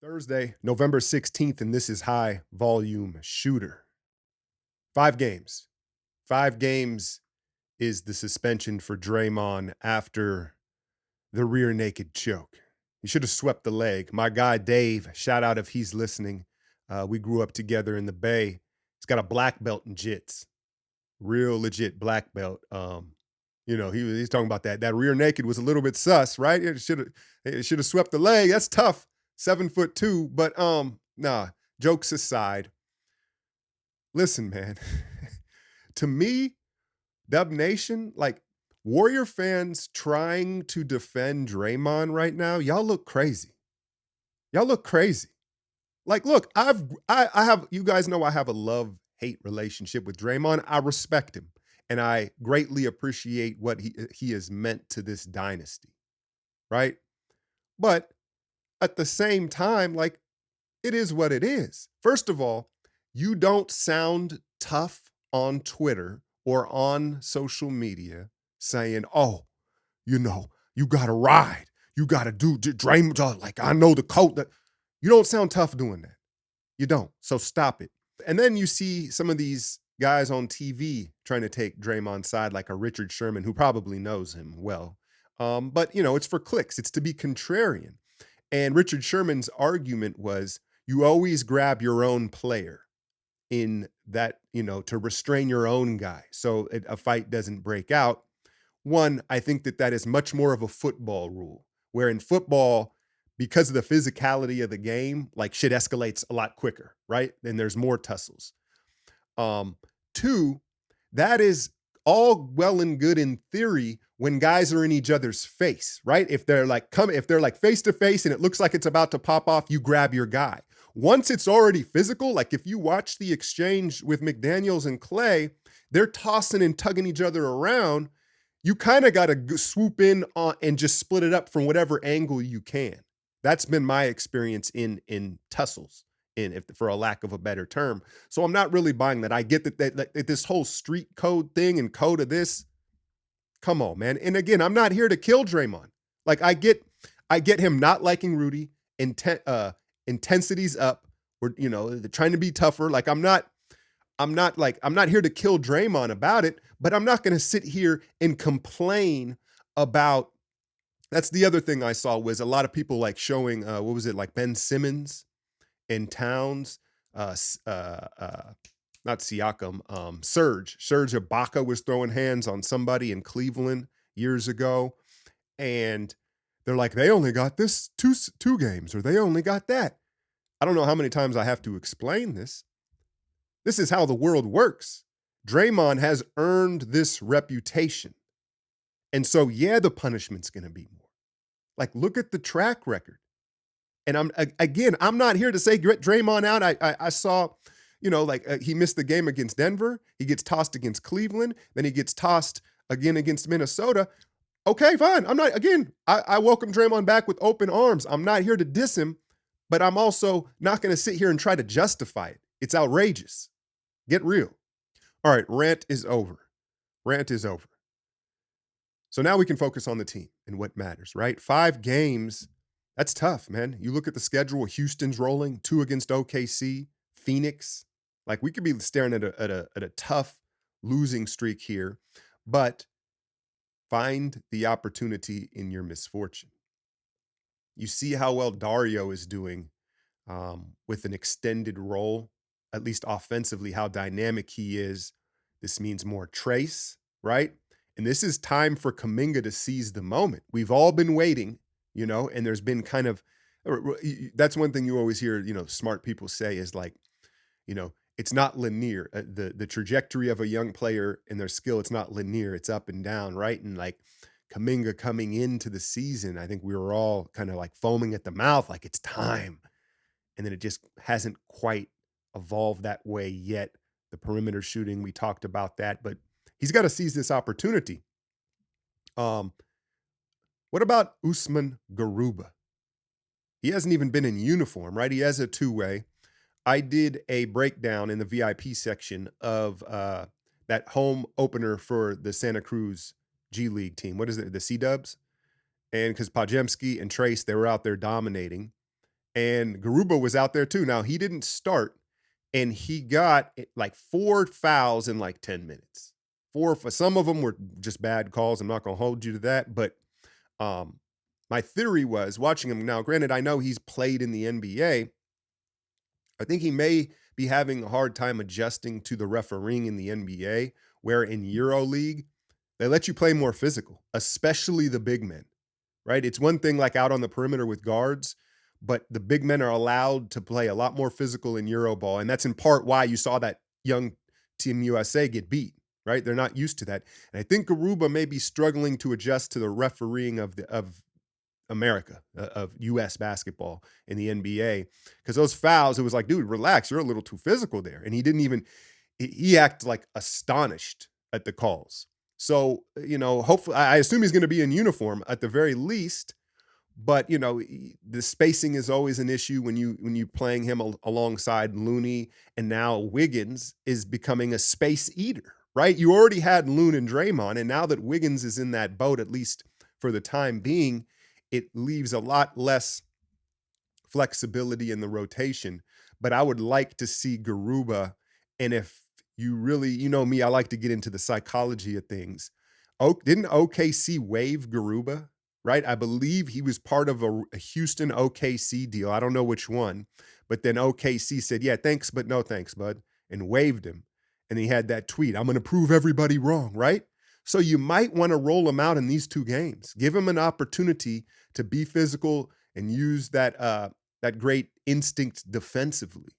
Thursday, November 16th, and this is High Volume Shooter. 5 games. 5 games is the suspension for Draymond after the rear naked choke. He should have swept the leg. My guy Dave, shout out if he's listening. We grew up together in the Bay. He's got a black belt in jits, real legit black belt. He's talking about that rear naked was a little bit sus, right? It should have swept the leg. That's tough. 7'2", but nah. Jokes aside, listen, man. To me, Dub Nation, like Warrior fans trying to defend Draymond right now, y'all look crazy. Y'all look crazy. Like, look, I have you guys know I have a love-hate relationship with Draymond. I respect him, and I greatly appreciate what he has meant to this dynasty, right? But at the same time, like, it is what it is. First of all, you don't sound tough on Twitter or on social media saying, "Oh, you got to ride. You got to do Draymond. Like, I know the coach." That you don't sound tough doing that. You don't. So stop it. And then you see some of these guys on TV trying to take Draymond's side, like a Richard Sherman, who probably knows him well. But it's for clicks. It's to be contrarian. And Richard Sherman's argument was you always grab your own player in that, to restrain your own guy so a fight doesn't break out. One, I think that is much more of a football rule, where in football, because of the physicality of the game, like shit escalates a lot quicker, right? And there's more tussles. Two, that is all well and good in theory when guys are in each other's face, right? If they're like face to face and it looks like it's about to pop off, you grab your guy. Once it's already physical, like if you watch the exchange with McDaniels and Clay, they're tossing and tugging each other around. You kind of got to swoop in on and just split it up from whatever angle you can. That's been my experience in tussles, for a lack of a better term. So I'm not really buying that. I get that this whole street code thing and code of this. Come on, man. And again, I'm not here to kill Draymond. Like I get him not liking Rudy, intensity's up. They're trying to be tougher. Like I'm not here to kill Draymond about it, but I'm not going to sit here and complain about. That's the other thing I saw was a lot of people like showing what was it, like Ben Simmons and Towns, not Siakam, Serge Ibaka was throwing hands on somebody in Cleveland years ago, and they're like, they only got this two games, or they only got that. I don't know how many times I have to explain this. This is how the world works. Draymond has earned this reputation. And so, yeah, the punishment's going to be more. Like, look at the track record. And I'm not here to say get Draymond out. I saw, he missed the game against Denver. He gets tossed against Cleveland. Then he gets tossed again against Minnesota. Okay, fine. I welcome Draymond back with open arms. I'm not here to diss him, but I'm also not going to sit here and try to justify it. It's outrageous. Get real. All right, rant is over. Rant is over. So now we can focus on the team and what matters, right? 5 games, that's tough, man. You look at the schedule, Houston's rolling, 2 against OKC, Phoenix. Like we could be staring at a tough losing streak here, but find the opportunity in your misfortune. You see how well Dario is doing with an extended role, at least offensively, how dynamic he is. This means more trace, right? And this is time for Kuminga to seize the moment. We've all been waiting, and there's been kind of, that's one thing you always hear, smart people say is like, it's not linear. The trajectory of a young player and their skill, it's not linear. It's up and down, right? And like Kuminga coming into the season, I think we were all kind of like foaming at the mouth, like it's time. And then it just hasn't quite evolved that way yet. The perimeter shooting, we talked about that, but he's got to seize this opportunity. What about Usman Garuba? He hasn't even been in uniform, right? He has a two-way. I did a breakdown in the VIP section of that home opener for the Santa Cruz G League team. What is it? The C-Dubs? And because Pajemski and Trace, they were out there dominating. and Garuba was out there too. Now he didn't start, and he got like 4 fouls in like 10 minutes. Four for some of them were just bad calls. I'm not gonna hold you to that, but um, my theory was watching him now. Granted, I know he's played in the NBA. I think he may be having a hard time adjusting to the refereeing in the NBA, where in EuroLeague they let you play more physical, especially the big men, right? It's one thing like out on the perimeter with guards, but the big men are allowed to play a lot more physical in Euroball, and that's in part why you saw that young Team USA get beat, right? They're not used to that, and I think Garuba may be struggling to adjust to the refereeing of America, of US basketball in the NBA, because those fouls, it was like, dude, relax, you're a little too physical there, and he didn't even he acted like astonished at the calls. So, hopefully, I assume he's going to be in uniform at the very least. But the spacing is always an issue when you playing him alongside Looney, and now Wiggins is becoming a space eater, right? You already had Loon and Draymond, and now that Wiggins is in that boat, at least for the time being, it leaves a lot less flexibility in the rotation. But I would like to see Garuba, and if you really, me, I like to get into the psychology of things. Didn't OKC waive Garuba? Right? I believe he was part of a Houston OKC deal. I don't know which one, but then OKC said, "Yeah, thanks, but no thanks, bud," and waived him. And he had that tweet, "I'm going to prove everybody wrong," right? So you might want to roll him out in these 2 games. Give him an opportunity to be physical and use that great instinct defensively.